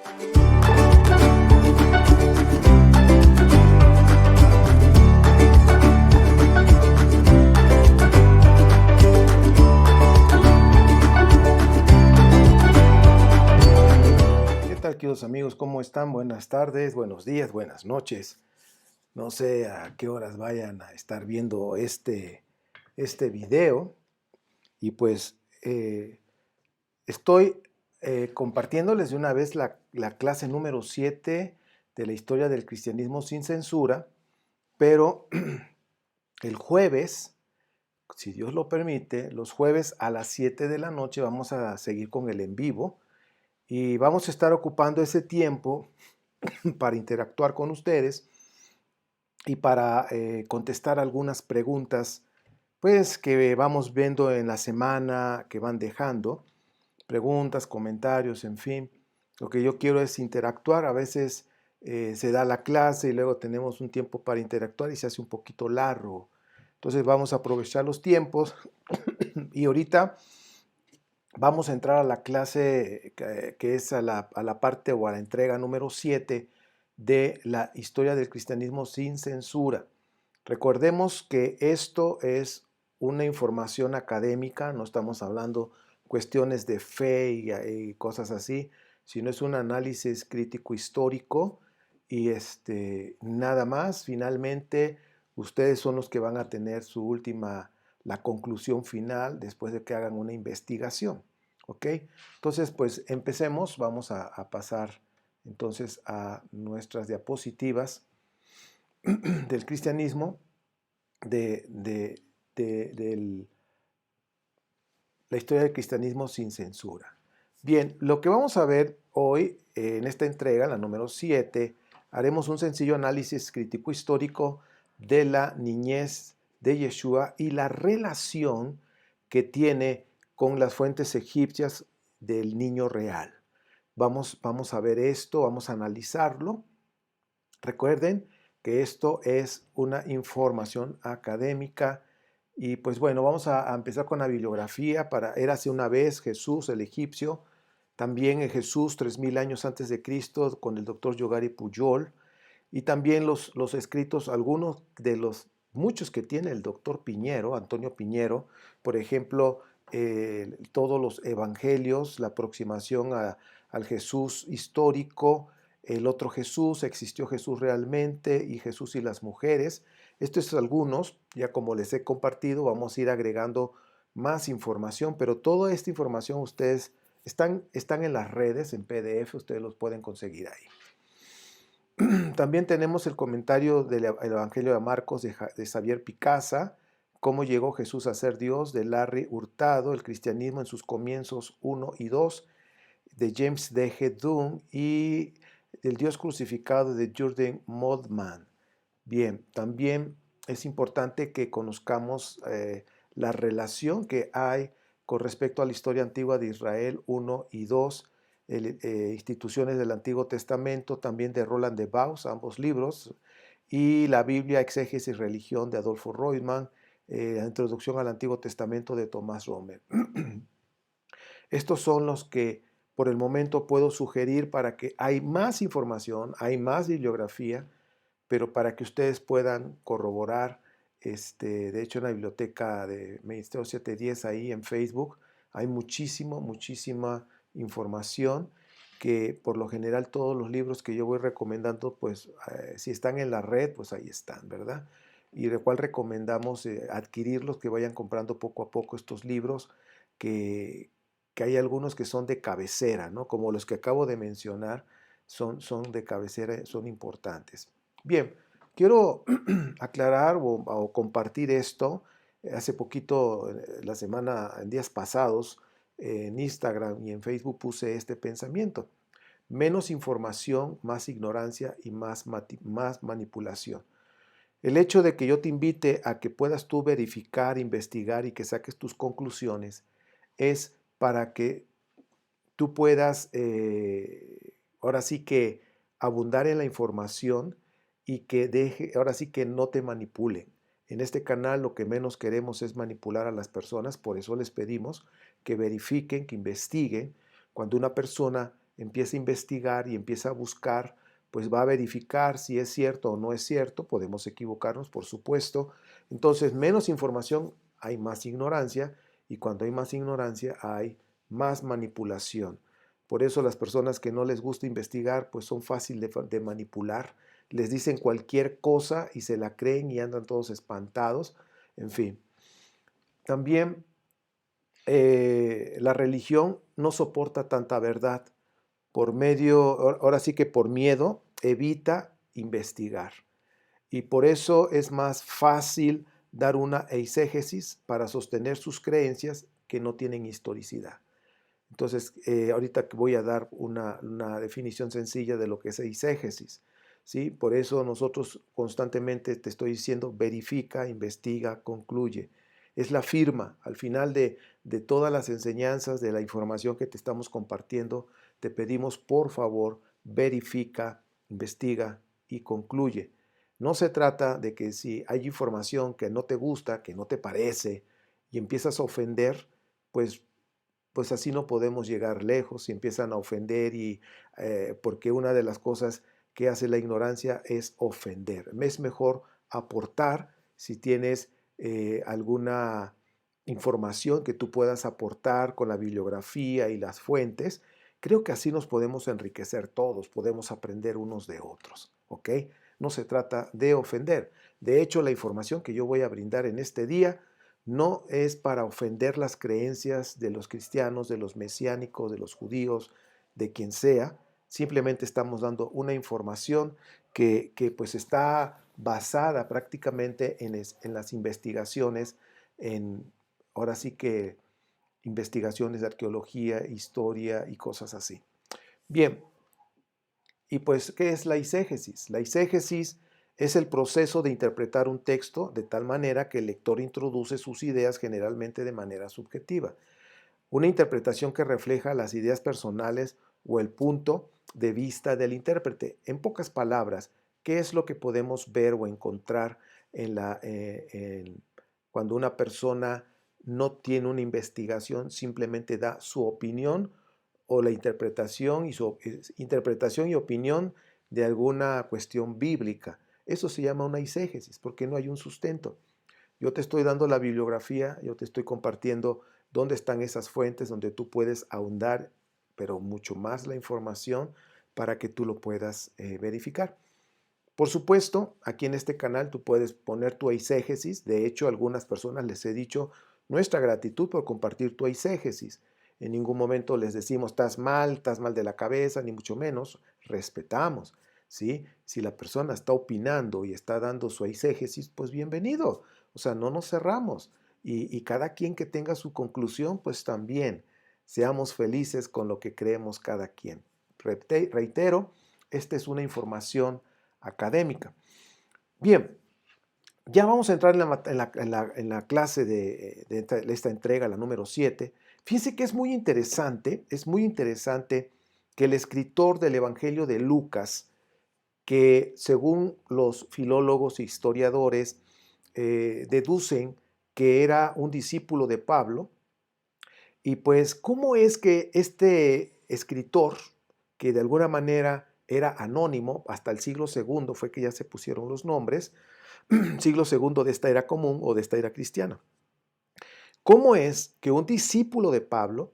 ¿Qué tal, queridos amigos? ¿Cómo están? Buenas tardes, buenos días, buenas noches. No sé a qué horas vayan a estar viendo este video. Y pues estoy compartiéndoles de una vez la clase número 7 de la historia del cristianismo sin censura, pero el jueves, si Dios lo permite, los jueves a las 7 de la noche vamos a seguir con el en vivo y vamos a estar ocupando ese tiempo para interactuar con ustedes y para contestar algunas preguntas pues que vamos viendo en la semana que van dejando, preguntas, comentarios, en fin. Lo que yo quiero es interactuar. A veces se da la clase y luego tenemos un tiempo para interactuar y se hace un poquito largo. Entonces vamos a aprovechar los tiempos y ahorita vamos a entrar a la clase que es a la parte o a la entrega número 7 de la historia del cristianismo sin censura. Recordemos que esto es una información académica, no estamos hablando cuestiones de fe y cosas así, sino es un análisis crítico histórico y nada más. Finalmente, ustedes son los que van a tener la conclusión final después de que hagan una investigación. ¿Ok? Entonces, pues empecemos, vamos a pasar entonces a nuestras diapositivas del cristianismo, de la historia del cristianismo sin censura. Bien, lo que vamos a ver hoy en esta entrega, la número 7, haremos un sencillo análisis crítico histórico de la niñez de Yeshua y la relación que tiene con las fuentes egipcias del niño real. Vamos a ver esto, vamos a analizarlo. Recuerden que esto es una información académica y pues bueno, vamos a empezar con la bibliografía. Érase una vez Jesús el egipcio, también en Jesús 3000 años antes de Cristo con el doctor Yogari Pujol y también los escritos, algunos de los muchos que tiene el doctor Piñero, Antonio Piñero, por ejemplo, todos los evangelios, la aproximación al Jesús histórico, el otro Jesús, existió Jesús realmente y Jesús y las mujeres. Estos son algunos, ya como les he compartido, vamos a ir agregando más información, pero toda esta información ustedes están en las redes, en PDF, ustedes los pueden conseguir ahí. También tenemos el comentario del Evangelio de Marcos de Xavier Picasa, cómo llegó Jesús a ser Dios, de Larry Hurtado, el cristianismo en sus comienzos 1 y 2, de James D. G. Dunn y el Dios crucificado de Jürgen Moltmann. Bien, también es importante que conozcamos la relación que hay con respecto a la historia antigua de Israel 1 y 2, instituciones del Antiguo Testamento, también de Roland de Vos, ambos libros, y la Biblia, Exégesis y Religión de Adolfo Reutemann, la Introducción al Antiguo Testamento de Tomás Romer. Estos son los que por el momento puedo sugerir para que hay más información, hay más bibliografía, pero para que ustedes puedan corroborar, de hecho en la biblioteca de Ministerio 710 ahí en Facebook hay muchísima información que por lo general todos los libros que yo voy recomendando, pues si están en la red, pues ahí están, ¿verdad? Y de cual recomendamos adquirirlos, que vayan comprando poco a poco estos libros que hay algunos que son de cabecera, ¿no? Como los que acabo de mencionar, son de cabecera, son importantes. Bien, quiero aclarar o compartir esto. Hace poquito, en días pasados, en Instagram y en Facebook puse este pensamiento. Menos información, más ignorancia y más manipulación. El hecho de que yo te invite a que puedas tú verificar, investigar y que saques tus conclusiones es para que tú puedas ahora sí que abundar en la información y que ahora sí que no te manipulen. En este canal lo que menos queremos es manipular a las personas, por eso les pedimos que verifiquen, que investiguen. Cuando una persona empieza a investigar y empieza a buscar, pues va a verificar si es cierto o no es cierto. Podemos equivocarnos, por supuesto. Entonces, menos información, hay más ignorancia, y cuando hay más ignorancia hay más manipulación. Por eso las personas que no les gusta investigar, pues son fáciles de manipular. Les dicen cualquier cosa y se la creen y andan todos espantados. En fin. También la religión no soporta tanta verdad. Ahora sí que por miedo, evita investigar. Y por eso es más fácil dar una eisegesis para sostener sus creencias que no tienen historicidad. Entonces, ahorita voy a dar una definición sencilla de lo que es eisegesis, ¿sí? Por eso nosotros constantemente te estoy diciendo, verifica, investiga, concluye. Es la firma. Al final de todas las enseñanzas, de la información que te estamos compartiendo, te pedimos, por favor, verifica, investiga y concluye. No se trata de que si hay información que no te gusta, que no te parece, y empiezas a ofender, pues así no podemos llegar lejos. Si empiezan a ofender, porque una de las cosas que hace la ignorancia es ofender. Es mejor aportar. Si tienes alguna información que tú puedas aportar con la bibliografía y las fuentes, creo que así nos podemos enriquecer todos, podemos aprender unos de otros, ¿ok? No se trata de ofender. De hecho, la información que yo voy a brindar en este día no es para ofender las creencias de los cristianos, de los mesiánicos, de los judíos, de quien sea. Simplemente estamos dando una información que pues está basada prácticamente en las investigaciones, ahora sí que investigaciones de arqueología, historia y cosas así. Bien, y pues, ¿qué es la eisegesis? La eisegesis es el proceso de interpretar un texto de tal manera que el lector introduce sus ideas generalmente de manera subjetiva. Una interpretación que refleja las ideas personales o el punto de vista del intérprete. En pocas palabras, ¿qué es lo que podemos ver o encontrar cuando una persona no tiene una investigación, simplemente da su opinión o la interpretación y opinión de alguna cuestión bíblica? Eso se llama una eisegesis, porque no hay un sustento. Yo te estoy dando la bibliografía, yo te estoy compartiendo dónde están esas fuentes donde tú puedes ahondar, pero mucho más la información para que tú lo puedas verificar. Por supuesto, aquí en este canal tú puedes poner tu eisegesis. De hecho, a algunas personas les he dicho nuestra gratitud por compartir tu eisegesis. En ningún momento les decimos estás mal de la cabeza, ni mucho menos. Respetamos, ¿sí? Si la persona está opinando y está dando su eisegesis, pues bienvenido. O sea, no nos cerramos. Y cada quien que tenga su conclusión, pues también seamos felices con lo que creemos cada quien. Reitero, esta es una información académica. Bien, ya vamos a entrar en la clase de esta entrega, la número 7. Fíjense que es muy interesante que el escritor del Evangelio de Lucas, que según los filólogos e historiadores deducen que era un discípulo de Pablo, y pues cómo es que este escritor, que de alguna manera era anónimo, hasta el siglo segundo fue que ya se pusieron los nombres, siglo segundo de esta era común o de esta era cristiana. ¿Cómo es que un discípulo de Pablo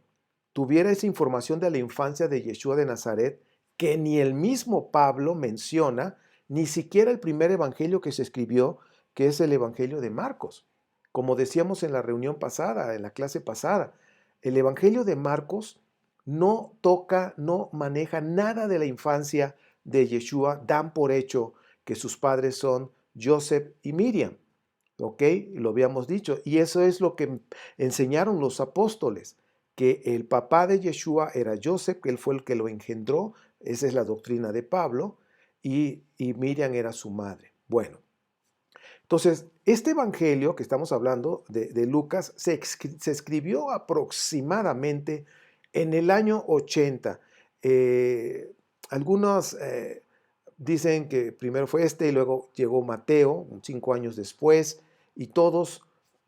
tuviera esa información de la infancia de Yeshua de Nazaret que ni el mismo Pablo menciona, ni siquiera el primer evangelio que se escribió, que es el evangelio de Marcos? Como decíamos en la reunión pasada, en la clase pasada, el evangelio de Marcos no toca, no maneja nada de la infancia de Yeshua. Dan por hecho que sus padres son Joseph y Miriam, ¿ok? Lo habíamos dicho. Y eso es lo que enseñaron los apóstoles, que el papá de Yeshua era Joseph, que él fue el que lo engendró. Esa es la doctrina de Pablo. Y Miriam era su madre. Bueno, entonces, este evangelio que estamos hablando de Lucas se escribió aproximadamente en el año 80. Algunos dicen que primero fue y luego llegó Mateo, 5 años después, y todos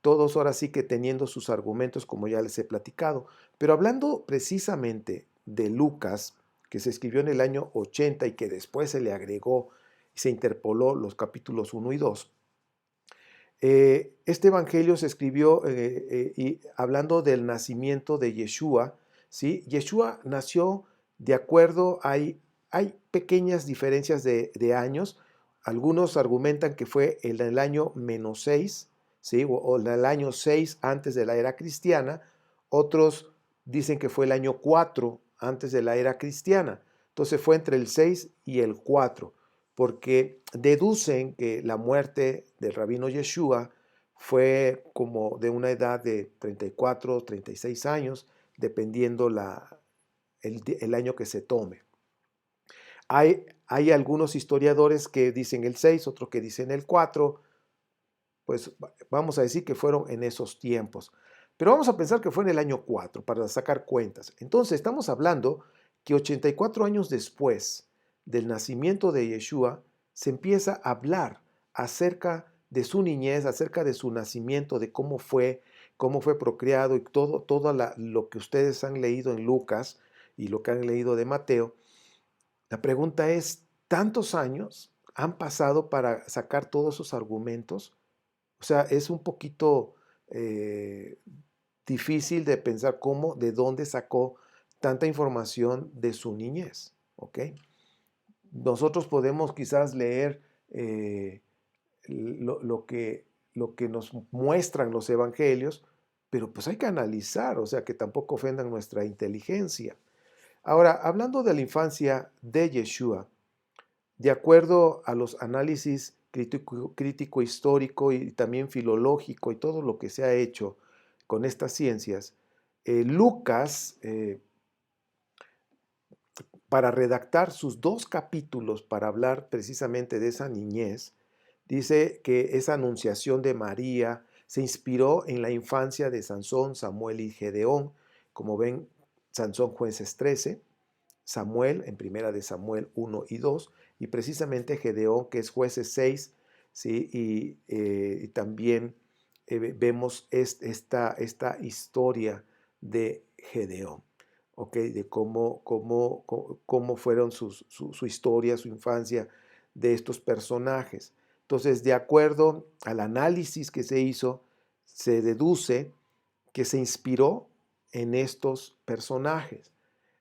ahora sí que teniendo sus argumentos, como ya les he platicado. Pero hablando precisamente de Lucas, que se escribió en el año 80 y que después se le agregó y se interpoló los capítulos 1 y 2. Este evangelio se escribió y hablando del nacimiento de Yeshua, ¿sí? Yeshua nació de acuerdo, hay pequeñas diferencias de años. Algunos argumentan que fue en el año -6, ¿sí? O en el año 6 antes de la era cristiana. Otros dicen que fue el año 4 antes de la era cristiana. Entonces fue entre el 6 y el 4, porque deducen que la muerte del rabino Yeshua fue como de una edad de 34 o 36 años, dependiendo el año que se tome. Hay algunos historiadores que dicen el 6, otros que dicen el 4, pues vamos a decir que fueron en esos tiempos. Pero vamos a pensar que fue en el año 4 para sacar cuentas. Entonces estamos hablando que 84 años después del nacimiento de Yeshua, se empieza a hablar acerca de su niñez, acerca de su nacimiento, de cómo fue procreado y todo lo que ustedes han leído en Lucas y lo que han leído de Mateo. La pregunta es, ¿tantos años han pasado para sacar todos esos argumentos? O sea, es un poquito difícil de pensar de dónde sacó tanta información de su niñez, ¿ok? Nosotros podemos quizás leer lo que nos muestran los evangelios, pero pues hay que analizar, o sea, que tampoco ofendan nuestra inteligencia. Ahora, hablando de la infancia de Yeshua, de acuerdo a los análisis crítico histórico y también filológico y todo lo que se ha hecho con estas ciencias, Lucas, para redactar sus 2 capítulos para hablar precisamente de esa niñez, dice que esa anunciación de María se inspiró en la infancia de Sansón, Samuel y Gedeón. Como ven, Sansón, Jueces 13, Samuel en primera de Samuel 1 y 2, y precisamente Gedeón, que es Jueces 6, ¿sí? Y también vemos esta historia de Gedeón, ¿ok? De cómo fueron su historia, su infancia de estos personajes. Entonces, de acuerdo al análisis que se hizo, se deduce que se inspiró en estos personajes.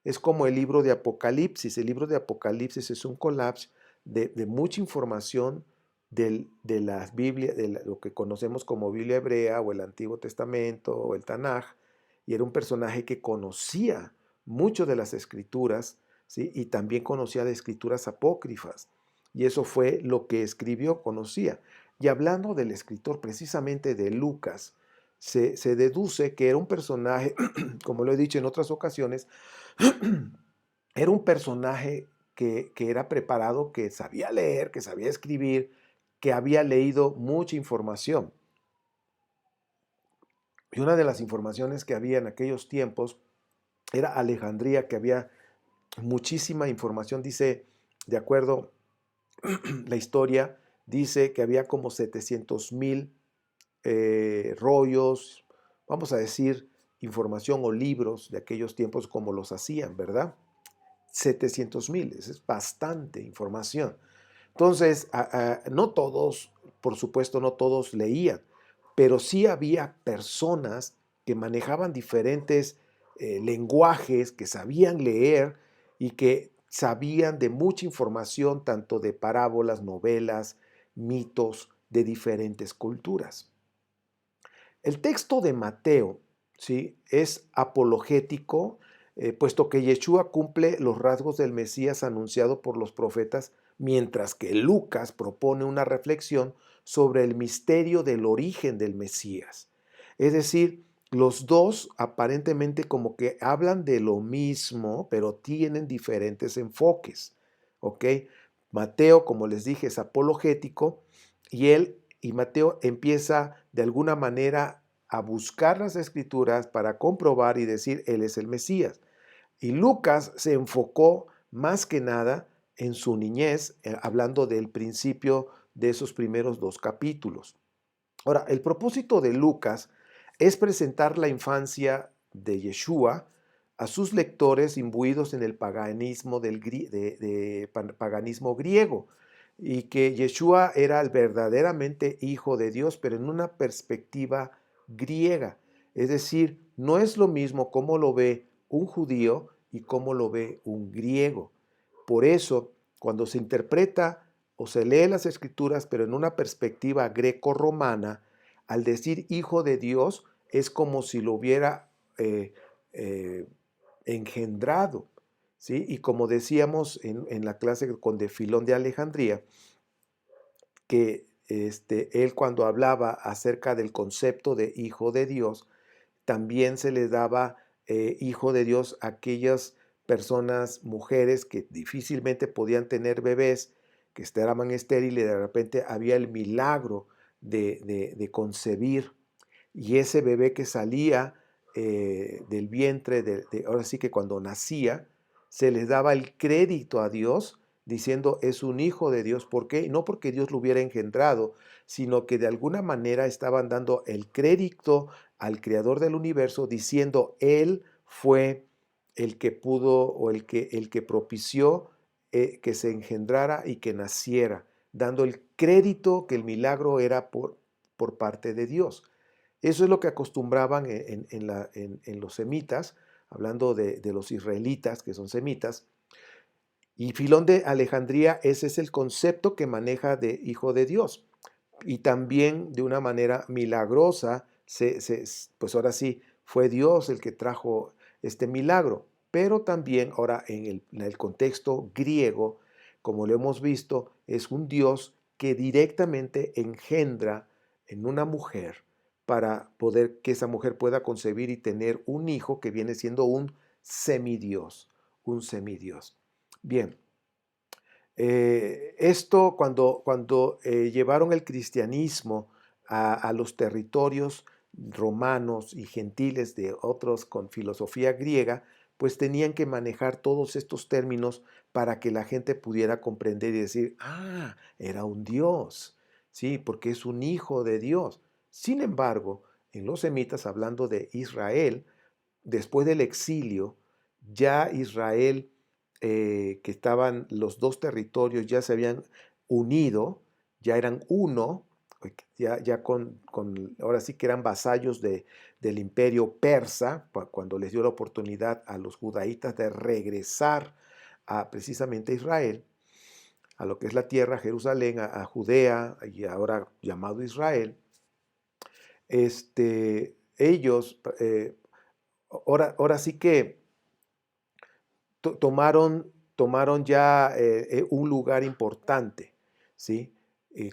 Es como el libro de Apocalipsis. El libro de Apocalipsis es un collage de mucha información de las Biblias, de lo que conocemos como Biblia hebrea o el Antiguo Testamento o el Tanaj, y era un personaje que conocía mucho de las escrituras, ¿sí? Y también conocía de escrituras apócrifas, y eso fue lo que escribió, conocía. Y hablando del escritor, precisamente de Lucas, se deduce que era un personaje, como lo he dicho en otras ocasiones, era un personaje que era preparado, que sabía leer, que sabía escribir, que había leído mucha información. Y una de las informaciones que había en aquellos tiempos era Alejandría, que había muchísima información. Dice, de acuerdo la historia, dice que había como 700,000 rollos, vamos a decir, información o libros de aquellos tiempos como los hacían, ¿verdad? 700,000, es bastante información. Entonces, no todos, por supuesto, no todos leían, pero sí había personas que manejaban diferentes lenguajes, que sabían leer y que sabían de mucha información, tanto de parábolas, novelas, mitos de diferentes culturas. El texto de Mateo, ¿sí? Es apologético, puesto que Yeshua cumple los rasgos del Mesías anunciado por los profetas, mientras que Lucas propone una reflexión sobre el misterio del origen del Mesías. Es decir, los dos aparentemente como que hablan de lo mismo, pero tienen diferentes enfoques. ¿Ok? Mateo, como les dije, es apologético y Mateo empieza de alguna manera a buscar las escrituras para comprobar y decir, Él es el Mesías. Y Lucas se enfocó más que nada en su niñez, hablando del principio de esos primeros 2 capítulos. Ahora, el propósito de Lucas es presentar la infancia de Yeshua a sus lectores imbuidos en el paganismo, paganismo griego, y que Yeshua era el verdaderamente hijo de Dios, pero en una perspectiva griega. Es decir, no es lo mismo cómo lo ve un judío y cómo lo ve un griego. Por eso, cuando se interpreta o se lee las escrituras, pero en una perspectiva greco-romana, al decir hijo de Dios, es como si lo hubiera eh, engendrado, ¿sí? Y como decíamos en la clase con de Filón de Alejandría, que él cuando hablaba acerca del concepto de hijo de Dios, también se le daba hijo de Dios a aquellas personas, mujeres que difícilmente podían tener bebés, que estaban estériles, de repente había el milagro de concebir, y ese bebé que salía del vientre, ahora sí que cuando nacía, se les daba el crédito a Dios diciendo es un hijo de Dios. ¿Por qué? No porque Dios lo hubiera engendrado, sino que de alguna manera estaban dando el crédito al creador del universo diciendo él fue el que pudo o el que propició que se engendrara y que naciera, dando el crédito que el milagro era por parte de Dios. Eso es lo que acostumbraban en los semitas, hablando de los israelitas, que son semitas. Y Filón de Alejandría, ese es el concepto que maneja de hijo de Dios. Y también de una manera milagrosa, pues ahora sí, fue Dios el que trajo este milagro. Pero también ahora en el contexto griego, como lo hemos visto, es un Dios que directamente engendra en una mujer para poder que esa mujer pueda concebir y tener un hijo que viene siendo un semidios, un semidios. Bien, esto cuando llevaron el cristianismo a los territorios romanos y gentiles de otros con filosofía griega, pues tenían que manejar todos estos términos para que la gente pudiera comprender y decir, ah, era un Dios, sí, porque es un hijo de Dios. Sin embargo, en los semitas, hablando de Israel, después del exilio, ya Israel, que estaban los dos territorios, ya se habían unido, ya eran uno, ya ahora sí que eran vasallos del imperio persa, cuando les dio la oportunidad a los judaítas de regresar precisamente a Israel, a lo que es la tierra, Jerusalén, a Judea, y ahora llamado Israel. Ellos, ahora sí que tomaron ya un lugar importante, ¿sí?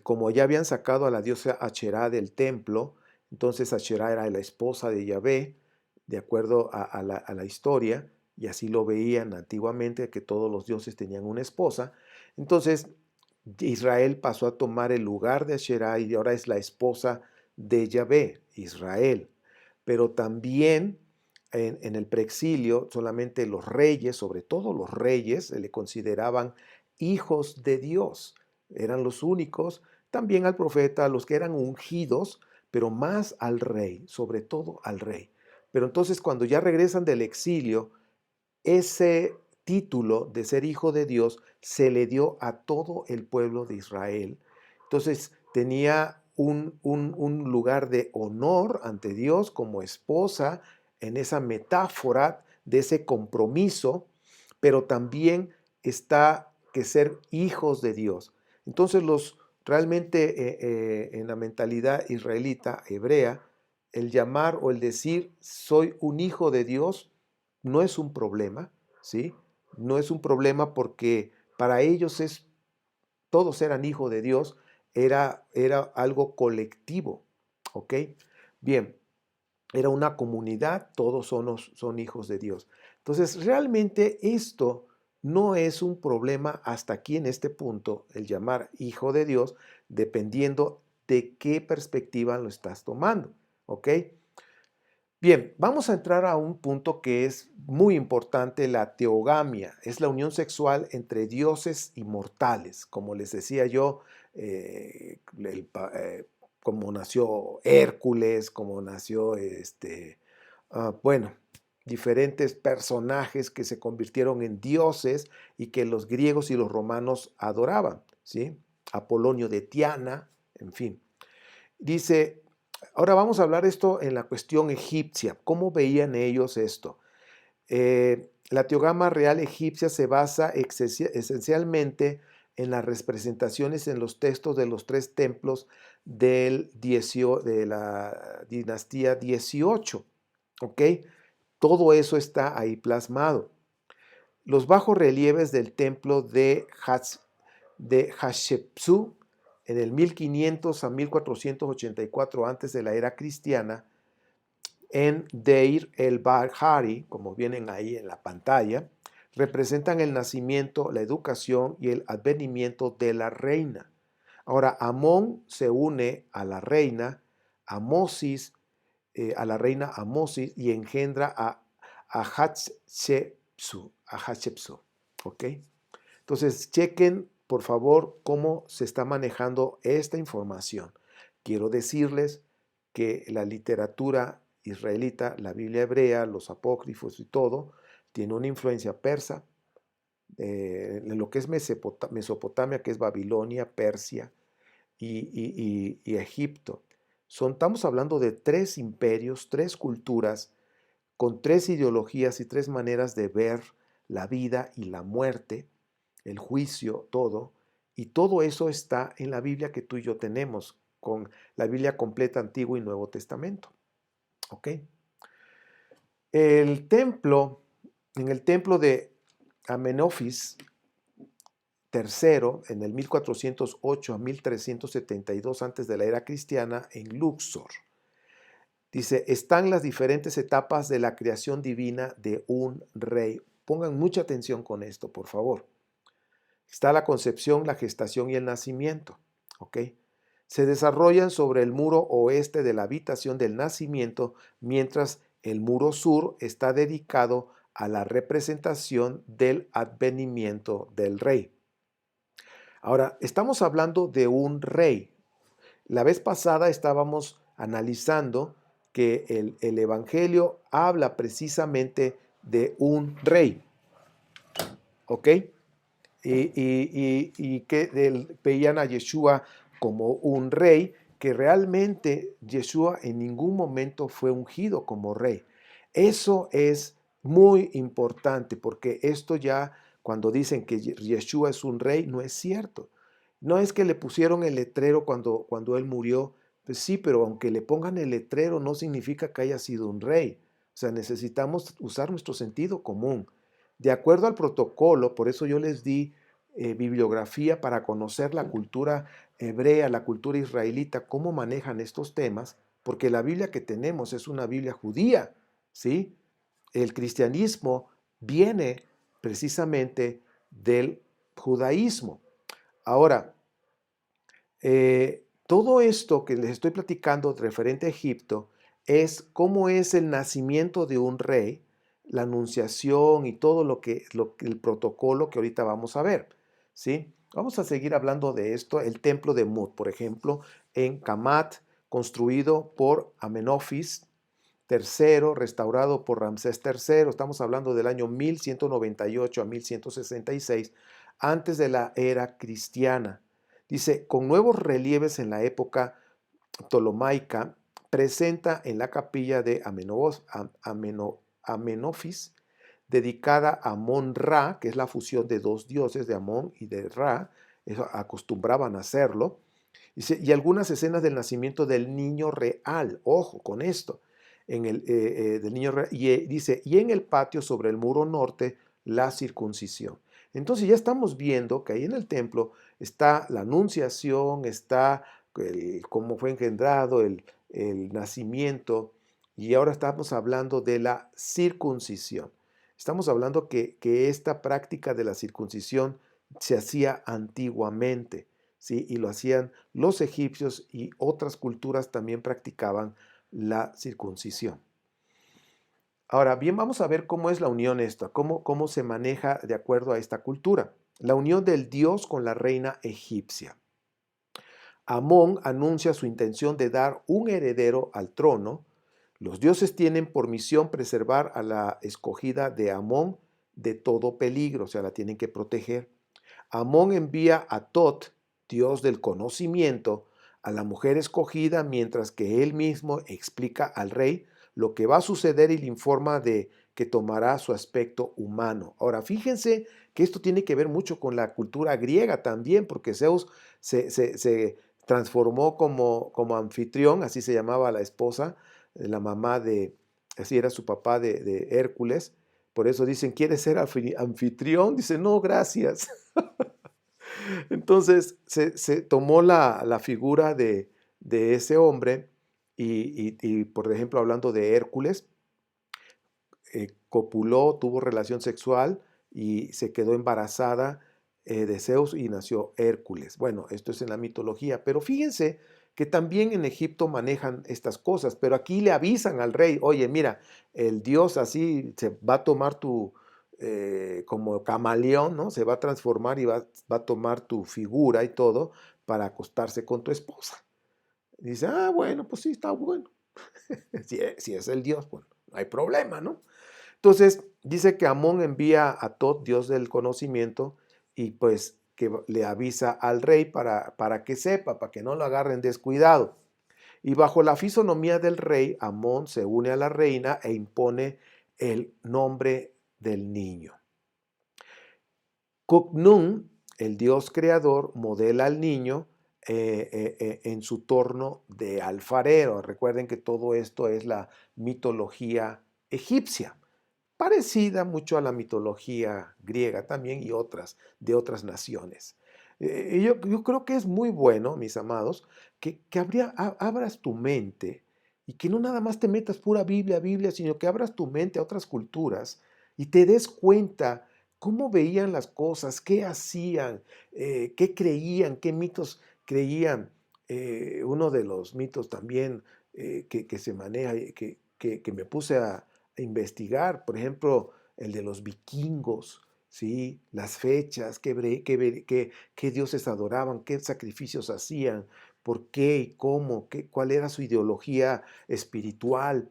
Como ya habían sacado a la diosa Acherá del templo, entonces Acherá era la esposa de Yahvé, de acuerdo a la historia, y así lo veían antiguamente, que todos los dioses tenían una esposa. Entonces Israel pasó a tomar el lugar de Acherá y ahora es la esposa de Yahvé, Israel. Pero también en el preexilio, solamente los reyes, sobre todo los reyes, se le consideraban hijos de Dios. Eran los únicos, también al profeta, los que eran ungidos, pero más al rey, sobre todo al rey. Pero entonces cuando ya regresan del exilio, ese título de ser hijo de Dios se le dio a todo el pueblo de Israel. Entonces tenía un lugar de honor ante Dios como esposa en esa metáfora de ese compromiso, pero también está que ser hijos de Dios. Entonces realmente en la mentalidad israelita, hebrea, el llamar o el decir soy un hijo de Dios no es un problema, ¿sí? No es un problema porque para ellos todos eran hijos de Dios, era algo colectivo, ¿ok? Bien, era una comunidad, todos son hijos de Dios. Entonces, realmente esto no es un problema hasta aquí en este punto, el llamar hijo de Dios, dependiendo de qué perspectiva lo estás tomando, ¿ok? Bien, vamos a entrar a un punto que es muy importante, la teogamia. Es la unión sexual entre dioses y mortales. Como les decía yo, como nació Hércules, como nació, bueno, diferentes personajes que se convirtieron en dioses y que los griegos y los romanos adoraban, ¿sí? Apolonio de Tiana, en fin. Dice, ahora vamos a hablar esto en la cuestión egipcia. ¿Cómo veían ellos esto? La teogama real egipcia se basa esencialmente en las representaciones en los textos de los tres templos de la dinastía 18. ¿Ok? Todo eso está ahí plasmado. Los bajos relieves del templo de Hatshepsut en el 1500 a 1484 antes de la era cristiana en Deir el-Bahari, como vienen ahí en la pantalla, representan el nacimiento, la educación y el advenimiento de la reina. Ahora, Amón se une a la reina Amosis, y engendra a Hatshepsut. ¿Ok? Entonces, chequen, por favor, cómo se está manejando esta información. Quiero decirles que la literatura israelita, la Biblia hebrea, los apócrifos y todo, tiene una influencia persa, en lo que es Mesopotamia, que es Babilonia, Persia y Egipto. Estamos hablando de tres imperios, tres culturas, con tres ideologías y tres maneras de ver la vida y la muerte, el juicio, todo. Y todo eso está en la Biblia que tú y yo tenemos, con la Biblia completa, Antiguo y Nuevo Testamento. ¿Ok? El templo, en el templo de Amenofis III, en el 1408 a 1372 antes de la era cristiana, en Luxor, dice, están las diferentes etapas de la creación divina de un rey. Pongan mucha atención con esto, por favor. Está la concepción, la gestación y el nacimiento. ¿Ok? Se desarrollan sobre el muro oeste de la habitación del nacimiento, mientras el muro sur está dedicado a la representación del advenimiento del rey. Ahora, estamos hablando de un rey. La vez pasada estábamos analizando que el Evangelio habla precisamente de un rey. ¿Ok? Y que veían a Yeshua como un rey, que realmente Yeshua en ningún momento fue ungido como rey. Eso es muy importante, porque esto ya, cuando dicen que Yeshua es un rey, no es cierto. No es que le pusieron el letrero cuando él murió, pues sí, pero aunque le pongan el letrero no significa que haya sido un rey. O sea, necesitamos usar nuestro sentido común. De acuerdo al protocolo, por eso yo les di bibliografía para conocer la cultura hebrea, la cultura israelita, cómo manejan estos temas, porque la Biblia que tenemos es una Biblia judía, ¿sí? El cristianismo viene precisamente del judaísmo. Ahora, todo esto que les estoy platicando referente a Egipto es cómo es el nacimiento de un rey, la anunciación y todo el protocolo que ahorita vamos a ver, ¿sí? Vamos a seguir hablando de esto. El templo de Mut, por ejemplo, en Kamat, construido por Amenofis III, restaurado por Ramsés III. Estamos hablando del año 1198 a 1166, antes de la era cristiana. Dice, con nuevos relieves en la época ptolomaica, presenta en la capilla de Amenofis, dedicada a Amón-Ra, que es la fusión de dos dioses, de Amón y de Ra, eso acostumbraban a hacerlo, dice, y algunas escenas del nacimiento del niño real, ojo con esto, del niño real, dice, y en el patio sobre el muro norte, la circuncisión. Entonces ya estamos viendo que ahí en el templo está la anunciación, está cómo fue engendrado, el nacimiento, y ahora estamos hablando de la circuncisión. Estamos hablando que esta práctica de la circuncisión se hacía antiguamente, ¿sí? Y lo hacían los egipcios y otras culturas también practicaban la circuncisión. Ahora bien, vamos a ver cómo es la unión esta, cómo se maneja de acuerdo a esta cultura. La unión del dios con la reina egipcia. Amón anuncia su intención de dar un heredero al trono, Los dioses tienen por misión preservar a la escogida de Amón de todo peligro, o sea, la tienen que proteger. Amón envía a Tot, dios del conocimiento, a la mujer escogida, mientras que él mismo explica al rey lo que va a suceder y le informa de que tomará su aspecto humano. Ahora, fíjense que esto tiene que ver mucho con la cultura griega también, porque Zeus se transformó como anfitrión, así se llamaba la esposa, la mamá de, así era su papá de Hércules. Por eso dicen, ¿quieres ser anfitrión? Dice, no, gracias. Entonces se tomó la figura de ese hombre y, por ejemplo, hablando de Hércules, copuló, tuvo relación sexual y se quedó embarazada de Zeus y nació Hércules. Bueno, esto es en la mitología, pero fíjense que también en Egipto manejan estas cosas, pero aquí le avisan al rey, oye, mira, el dios así se va a tomar como camaleón, ¿no? Se va a transformar y va a tomar tu figura y todo para acostarse con tu esposa. Y dice, ah, bueno, pues sí, está bueno. Si es el dios, bueno, no hay problema, ¿no? Entonces, dice que Amón envía a Tot, dios del conocimiento, y pues que le avisa al rey para que sepa, para que no lo agarren descuidado. Y bajo la fisonomía del rey, Amón se une a la reina e impone el nombre del niño. Cucnún, el dios creador, modela al niño en su torno de alfarero. Recuerden que todo esto es la mitología egipcia, parecida mucho a la mitología griega también y otras de otras naciones. Yo creo que es muy bueno, mis amados, que abras tu mente y que no nada más te metas pura Biblia, Biblia, sino que abras tu mente a otras culturas y te des cuenta cómo veían las cosas, qué hacían, qué creían, qué mitos creían. Uno de los mitos también que se maneja, que me puse a investigar, por ejemplo, el de los vikingos, ¿sí? Las fechas, qué dioses adoraban, qué sacrificios hacían, por qué y cómo, cuál era su ideología espiritual.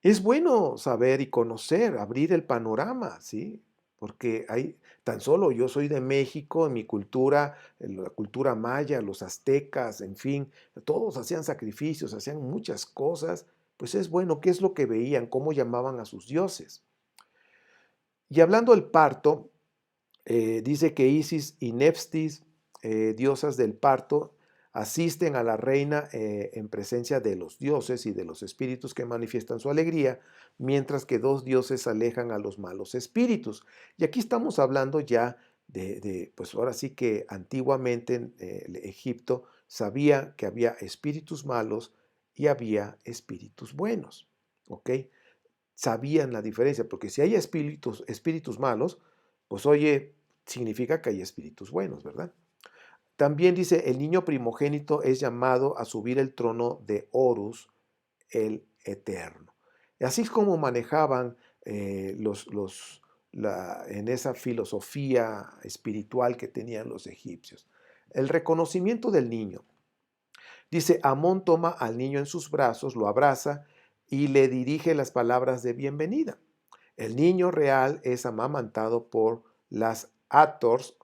Es bueno saber y conocer, abrir el panorama, ¿sí? Porque hay, tan solo yo soy de México, en mi cultura, en la cultura maya, los aztecas, en fin, todos hacían sacrificios, hacían muchas cosas, pues es bueno, ¿qué es lo que veían? ¿Cómo llamaban a sus dioses? Y hablando del parto, dice que Isis y Neftis, diosas del parto, asisten a la reina en presencia de los dioses y de los espíritus que manifiestan su alegría, mientras que dos dioses alejan a los malos espíritus. Y aquí estamos hablando ya pues ahora sí que antiguamente en Egipto sabía que había espíritus malos y había espíritus buenos, ¿ok? Sabían la diferencia, porque si hay espíritus malos, pues oye, significa que hay espíritus buenos, ¿verdad? También dice, el niño primogénito es llamado a subir el trono de Horus, el Eterno. Y así es como manejaban en esa filosofía espiritual que tenían los egipcios. El reconocimiento del niño. Dice, Amón toma al niño en sus brazos, lo abraza y le dirige las palabras de bienvenida. El niño real es amamantado por las Ators,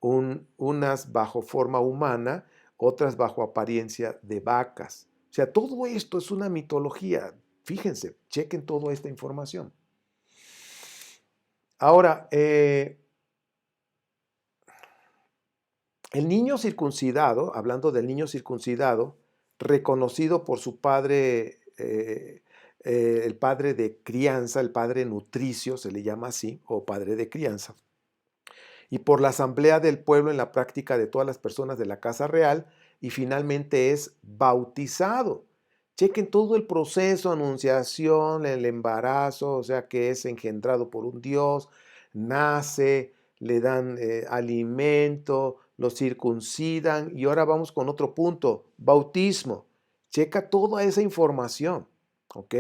unas bajo forma humana, otras bajo apariencia de vacas. O sea, todo esto es una mitología. Fíjense, chequen toda esta información. Ahora, el niño circuncidado, hablando del niño circuncidado, reconocido por su padre, el padre de crianza, el padre nutricio, se le llama así, o padre de crianza, y por la asamblea del pueblo en la práctica de todas las personas de la casa real, y finalmente es bautizado. Chequen todo el proceso, anunciación, el embarazo, o sea que es engendrado por un Dios, nace, le dan alimento, lo circuncidan y ahora vamos con otro punto, bautismo. Checa toda esa información, ¿ok?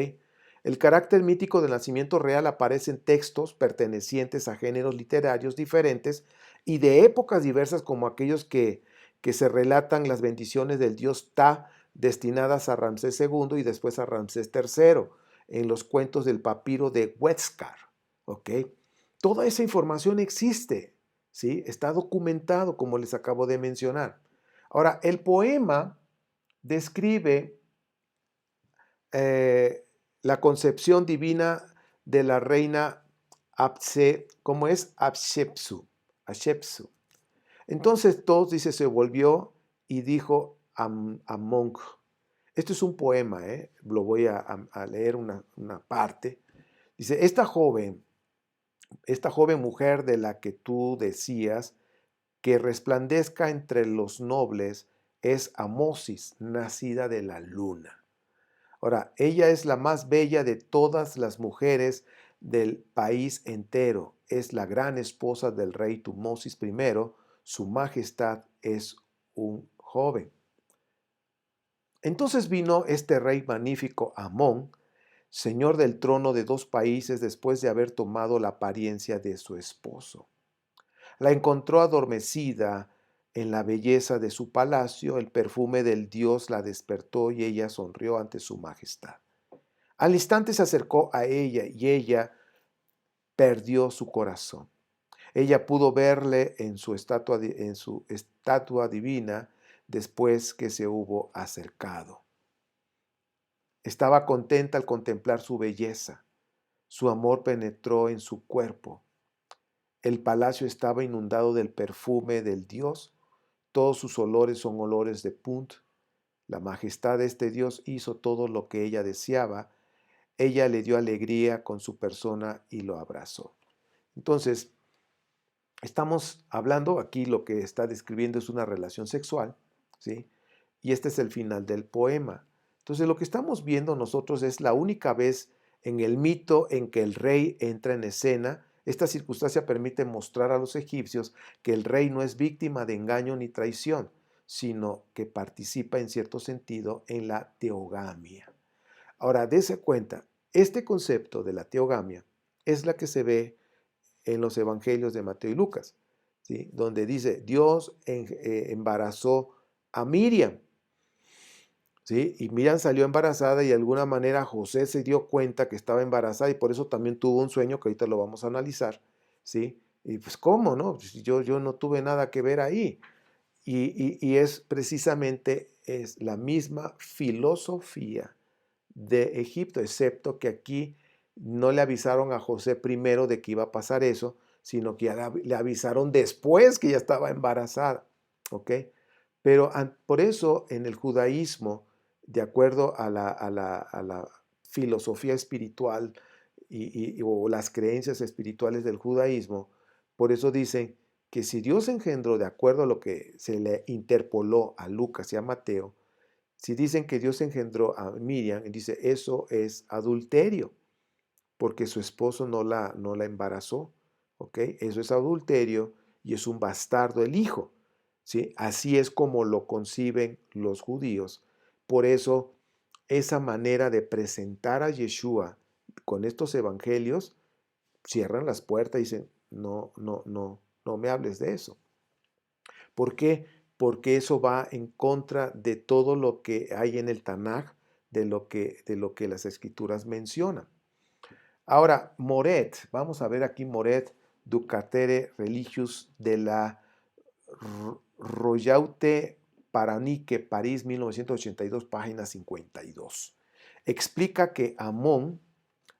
El carácter mítico del nacimiento real aparece en textos pertenecientes a géneros literarios diferentes y de épocas diversas como aquellos que se relatan las bendiciones del dios Ta destinadas a Ramsés II y después a Ramsés III, en los cuentos del papiro de Huéscar. ¿Ok? Toda esa información existe, ¿sí? Está documentado, como les acabo de mencionar. Ahora, el poema describe la concepción divina de la reina ¿cómo es? Hatshepsut. Entonces todos, dice, se volvió y dijo a Monk. Esto es un poema, lo voy a leer una parte. Dice, esta joven mujer de la que tú decías que resplandezca entre los nobles es Amosis, nacida de la luna. Ahora, ella es la más bella de todas las mujeres del país entero. Es la gran esposa del rey Tutmosis I. Su majestad es un joven. Entonces vino este rey magnífico Amón, señor del trono de 2 países, después de haber tomado la apariencia de su esposo. La encontró adormecida en la belleza de su palacio, el perfume del dios la despertó y ella sonrió ante su majestad. Al instante se acercó a ella y ella perdió su corazón. Ella pudo verle en su estatua divina después que se hubo acercado. Estaba contenta al contemplar su belleza. Su amor penetró en su cuerpo. El palacio estaba inundado del perfume del dios. Todos sus olores son olores de Punt. La majestad de este dios hizo todo lo que ella deseaba. Ella le dio alegría con su persona y lo abrazó. Entonces, estamos hablando aquí, lo que está describiendo es una relación sexual, ¿sí? Y este es el final del poema. Entonces, lo que estamos viendo nosotros es la única vez en el mito en que el rey entra en escena. Esta circunstancia permite mostrar a los egipcios que el rey no es víctima de engaño ni traición, sino que participa en cierto sentido en la teogamia. Ahora, dése cuenta, este concepto de la teogamia es la que se ve en los evangelios de Mateo y Lucas, ¿sí? Donde dice, Dios embarazó a Miriam, ¿sí? Y Miriam salió embarazada y de alguna manera José se dio cuenta que estaba embarazada y por eso también tuvo un sueño que ahorita lo vamos a analizar, ¿sí? Y pues, ¿cómo, no? Pues yo no tuve nada que ver ahí. Y es precisamente es la misma filosofía de Egipto, excepto que aquí no le avisaron a José primero de que iba a pasar eso, sino que ya le avisaron después que ya estaba embarazada, ¿ok? Pero por eso en el judaísmo, de acuerdo a la filosofía espiritual o las creencias espirituales del judaísmo, por eso dicen que si Dios engendró, de acuerdo a lo que se le interpoló a Lucas y a Mateo, si dicen que Dios engendró a Miriam, dice, eso es adulterio, porque su esposo no la embarazó, ¿ok? Eso es adulterio y es un bastardo el hijo, ¿sí? Así es como lo conciben los judíos. Por eso, esa manera de presentar a Yeshua con estos evangelios, cierran las puertas y dicen, no me hables de eso. ¿Por qué? Porque eso va en contra de todo lo que hay en el Tanaj, de lo que las escrituras mencionan. Ahora, Moret, vamos a ver aquí Moret, du Cartere Religius de la Royaute Paranique, París, 1982, página 52. Explica que Amón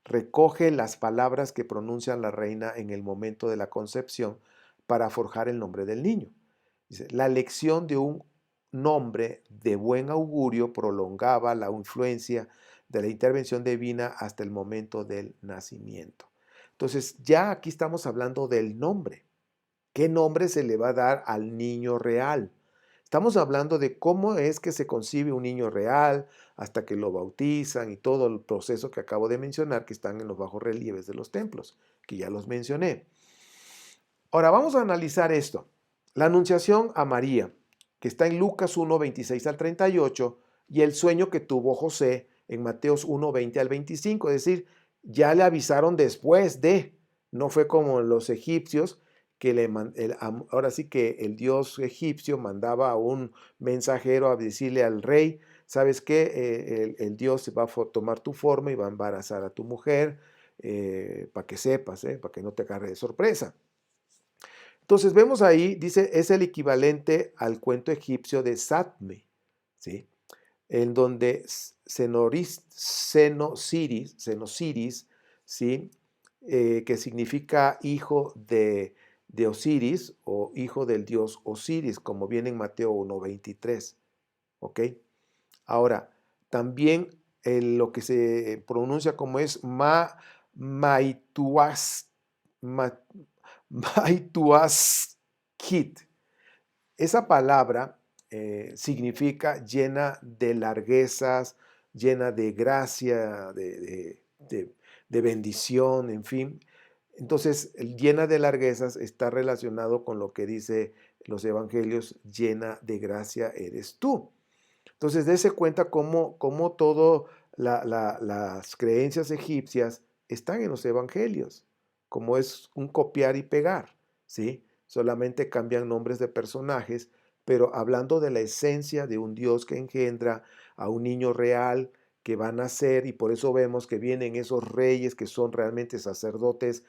recoge las palabras que pronuncia la reina en el momento de la concepción para forjar el nombre del niño. Dice, la elección de un nombre de buen augurio prolongaba la influencia de la intervención divina hasta el momento del nacimiento. Entonces, ya aquí estamos hablando del nombre. ¿Qué nombre se le va a dar al niño real? Estamos hablando de cómo es que se concibe un niño real hasta que lo bautizan y todo el proceso que acabo de mencionar que están en los bajorrelieves de los templos, que ya los mencioné. Ahora vamos a analizar esto. La anunciación a María, que está en Lucas 1, 26 al 38, y el sueño que tuvo José en Mateos 1, 20 al 25. Es decir, ya le avisaron después no fue como los egipcios, que ahora sí que el dios egipcio mandaba a un mensajero a decirle al rey, ¿sabes qué? El Dios va a tomar tu forma y va a embarazar a tu mujer, para que sepas, para que no te agarre de sorpresa. Entonces vemos ahí, dice, es el equivalente al cuento egipcio de Satme, ¿sí? En donde Senosiris, ¿sí? Que significa hijo de Osiris o hijo del dios Osiris, como viene en Mateo 1:23, ¿ok? Ahora, también lo que se pronuncia como es Maituas, Ma- Maituaskit. Esa palabra significa llena de larguezas, llena de gracia, de bendición, en fin. Entonces, el llena de larguezas está relacionado con lo que dice los evangelios, llena de gracia eres tú. Entonces, dése cuenta cómo todo las creencias egipcias están en los evangelios, como es un copiar y pegar, ¿sí? Solamente cambian nombres de personajes, pero hablando de la esencia de un Dios que engendra a un niño real que va a nacer, y por eso vemos que vienen esos reyes que son realmente sacerdotes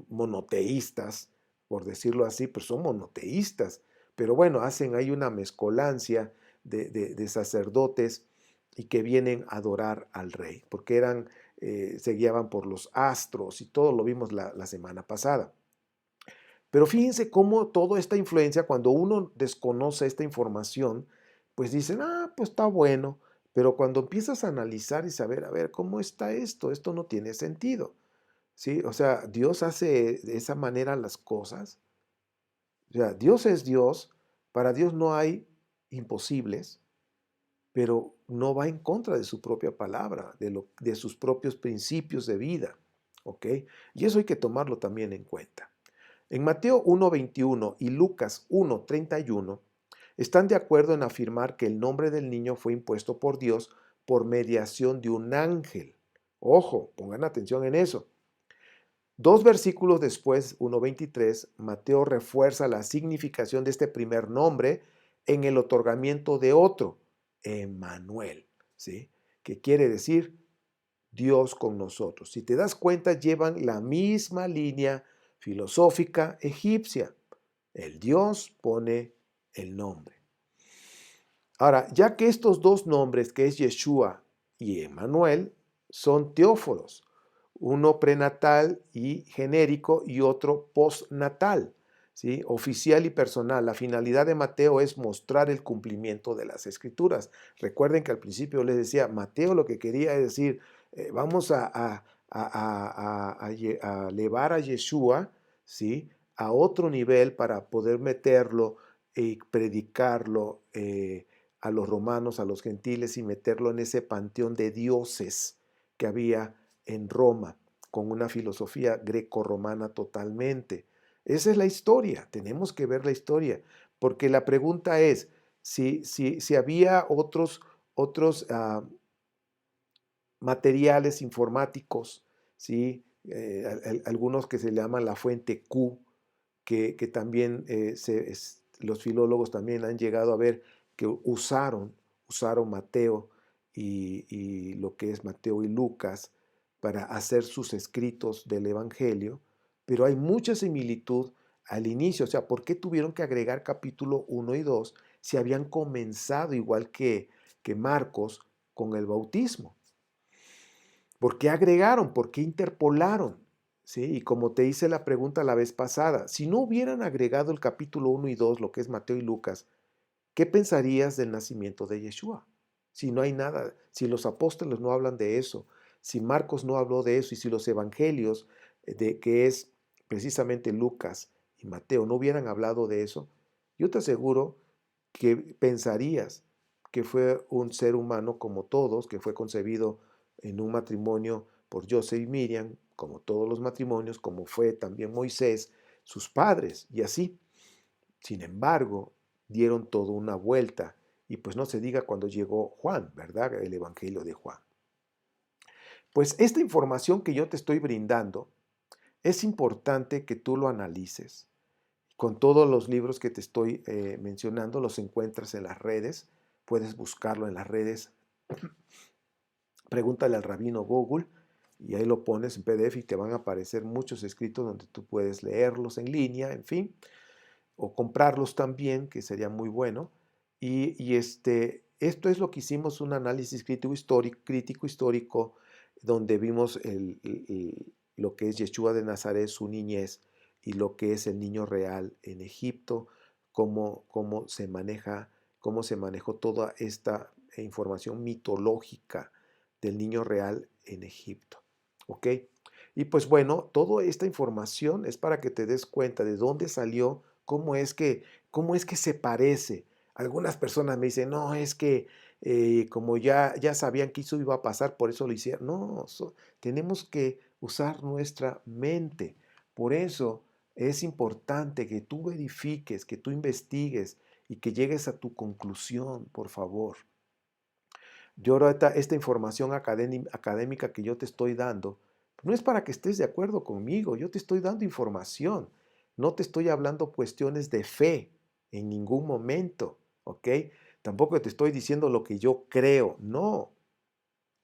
monoteístas, por decirlo así, pero son monoteístas, pero bueno, hacen ahí una mezcolancia de sacerdotes y que vienen a adorar al rey, porque se guiaban por los astros y todo lo vimos la semana pasada. Pero fíjense cómo toda esta influencia, cuando uno desconoce esta información, pues dicen, pues está bueno, pero cuando empiezas a analizar y saber, a ver, ¿cómo está esto? Esto no tiene sentido, ¿sí? O sea, Dios hace de esa manera las cosas. O sea, Dios es Dios, para Dios no hay imposibles, pero no va en contra de su propia palabra, de sus propios principios de vida, ¿ok? Y eso hay que tomarlo también en cuenta. En Mateo 1:21 y Lucas 1:31 están de acuerdo en afirmar que el nombre del niño fue impuesto por Dios por mediación de un ángel. Ojo, pongan atención en eso. Dos versículos después, 1:23, Mateo refuerza la significación de este primer nombre en el otorgamiento de otro, Emmanuel, ¿sí? Que quiere decir Dios con nosotros. Si te das cuenta, llevan la misma línea filosófica egipcia. El Dios pone el nombre. Ahora, ya que estos dos nombres, que es Yeshua y Emmanuel, son teóforos, uno prenatal y genérico y otro postnatal, ¿sí? Oficial y personal. La finalidad de Mateo es mostrar el cumplimiento de las escrituras. Recuerden que al principio les decía, Mateo lo que quería es decir, vamos a elevar a Yeshua, ¿sí? A otro nivel para poder meterlo y predicarlo a los romanos, a los gentiles y meterlo en ese panteón de dioses que había en Roma, con una filosofía greco-romana totalmente. Esa es la historia, tenemos que ver la historia, porque la pregunta es si había otros materiales informáticos, ¿sí? Algunos que se llaman la fuente Q, que también los filólogos también han llegado a ver que usaron Mateo y lo que es Mateo y Lucas para hacer sus escritos del Evangelio, pero hay mucha similitud al inicio. O sea, ¿por qué tuvieron que agregar capítulo 1 y 2 si habían comenzado igual que Marcos con el bautismo? ¿Por qué agregaron? ¿Por qué interpolaron? ¿Sí? Y como te hice la pregunta la vez pasada, si no hubieran agregado el capítulo 1 y 2, lo que es Mateo y Lucas, ¿qué pensarías del nacimiento de Yeshua? Si no hay nada, si los apóstoles no hablan de eso, si Marcos no habló de eso y si los evangelios, que es precisamente Lucas y Mateo, no hubieran hablado de eso, yo te aseguro que pensarías que fue un ser humano como todos, que fue concebido en un matrimonio por José y Miriam, como todos los matrimonios, como fue también Moisés, sus padres, y así. Sin embargo, dieron toda una vuelta, y pues no se diga cuando llegó Juan, ¿verdad? El Evangelio de Juan. Pues esta información que yo te estoy brindando, es importante que tú lo analices, con todos los libros que te estoy mencionando, los encuentras en las redes, puedes buscarlo en las redes, pregúntale al rabino Google y ahí lo pones en PDF y te van a aparecer muchos escritos donde tú puedes leerlos en línea, en fin, o comprarlos también, que sería muy bueno. Esto es lo que hicimos, un análisis crítico histórico, donde vimos lo que es Yeshua de Nazaret, su niñez, y lo que es el niño real en Egipto, cómo cómo se manejó toda esta información mitológica del niño real en Egipto. ¿Ok? Y pues bueno, toda esta información es para que te des cuenta de dónde salió, cómo es que se parece. Algunas personas me dicen, no, es que como ya sabían que eso iba a pasar, por eso lo hicieron. No, tenemos que usar nuestra mente. Por eso es importante que tú verifiques, que tú investigues y que llegues a tu conclusión, por favor. Yo ahora esta información académica que yo te estoy dando, no es para que estés de acuerdo conmigo, yo te estoy dando información, no te estoy hablando cuestiones de fe en ningún momento, ¿ok? Tampoco te estoy diciendo lo que yo creo, no,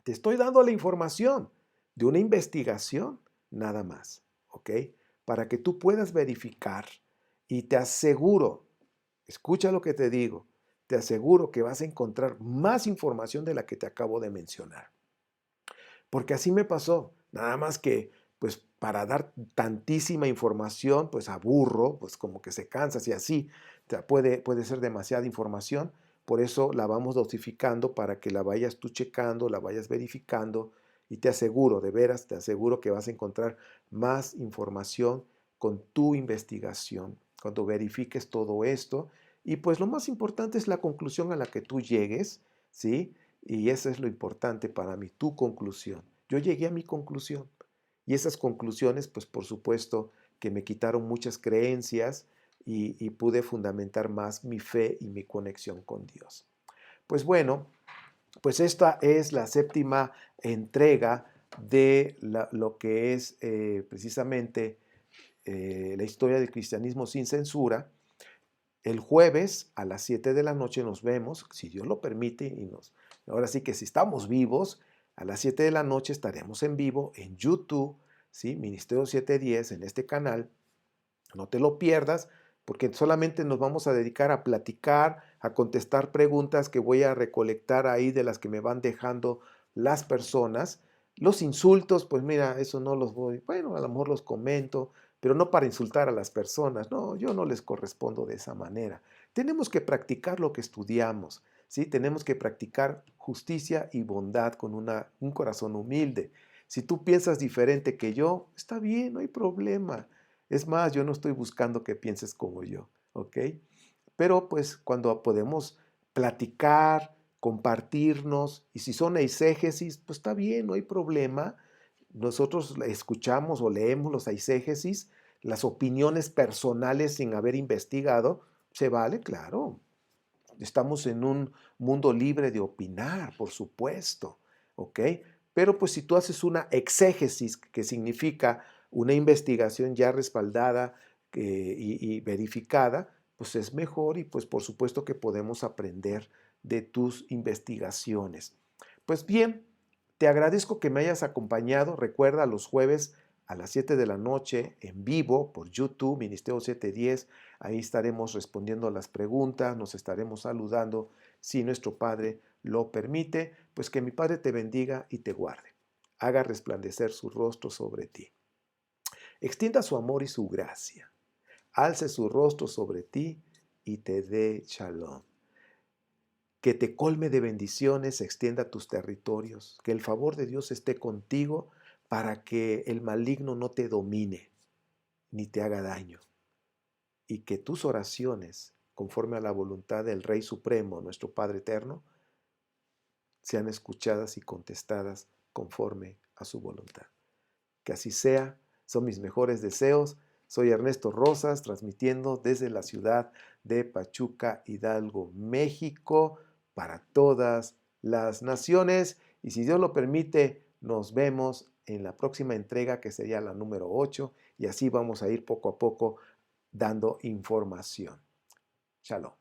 te estoy dando la información de una investigación nada más, ¿ok? Para que tú puedas verificar y te aseguro, escucha lo que te digo, te aseguro que vas a encontrar más información de la que te acabo de mencionar. Porque así me pasó, nada más que pues para dar tantísima información, pues aburro, pues como que se cansa, y así puede ser demasiada información, por eso la vamos dosificando para que la vayas tú checando, la vayas verificando y te aseguro, de veras, te aseguro que vas a encontrar más información con tu investigación, cuando verifiques todo esto. Y pues lo más importante es la conclusión a la que tú llegues, ¿sí? Y eso es lo importante para mí, tu conclusión. Yo llegué a mi conclusión. Y esas conclusiones, pues por supuesto que me quitaron muchas creencias y pude fundamentar más mi fe y mi conexión con Dios. Pues bueno, pues esta es la séptima entrega de lo que es precisamente la historia del cristianismo sin censura. El jueves a las 7 de la noche nos vemos, si Dios lo permite, ahora sí que si estamos vivos, a las 7 de la noche estaremos en vivo en YouTube, ¿sí? Ministerio 710 en este canal. No te lo pierdas, porque solamente nos vamos a dedicar a platicar, a contestar preguntas que voy a recolectar ahí de las que me van dejando las personas. Los insultos, pues mira, eso no los voy, bueno, a lo mejor los comento, pero no para insultar a las personas, no, yo no les correspondo de esa manera. Tenemos que practicar lo que estudiamos, ¿sí? Tenemos que practicar justicia y bondad con un corazón humilde. Si tú piensas diferente que yo, está bien, no hay problema. Es más, yo no estoy buscando que pienses como yo, ¿ok? Pero pues cuando podemos platicar, compartirnos, y si son eisegesis, pues está bien, no hay problema. Nosotros escuchamos o leemos los eisegesis, las opiniones personales sin haber investigado, se vale, claro. Estamos en un mundo libre de opinar, por supuesto, ¿ok? Pero pues si tú haces una exégesis, que significa una investigación ya respaldada y verificada, pues es mejor y pues por supuesto que podemos aprender de tus investigaciones. Pues bien, te agradezco que me hayas acompañado. Recuerda los jueves a las 7 de la noche en vivo por YouTube, Ministerio 710. Ahí estaremos respondiendo a las preguntas, nos estaremos saludando si nuestro Padre lo permite. Pues que mi Padre te bendiga y te guarde. Haga resplandecer su rostro sobre ti. Extienda su amor y su gracia. Alce su rostro sobre ti y te dé shalom. Que te colme de bendiciones, extienda tus territorios. Que el favor de Dios esté contigo para que el maligno no te domine ni te haga daño. Y que tus oraciones, conforme a la voluntad del Rey Supremo, nuestro Padre Eterno, sean escuchadas y contestadas conforme a su voluntad. Que así sea, son mis mejores deseos. Soy Ernesto Rosas, transmitiendo desde la ciudad de Pachuca, Hidalgo, México, para todas las naciones. Y si Dios lo permite, nos vemos en la próxima entrega, que sería la número 8, y así vamos a ir poco a poco dando información. Shalom.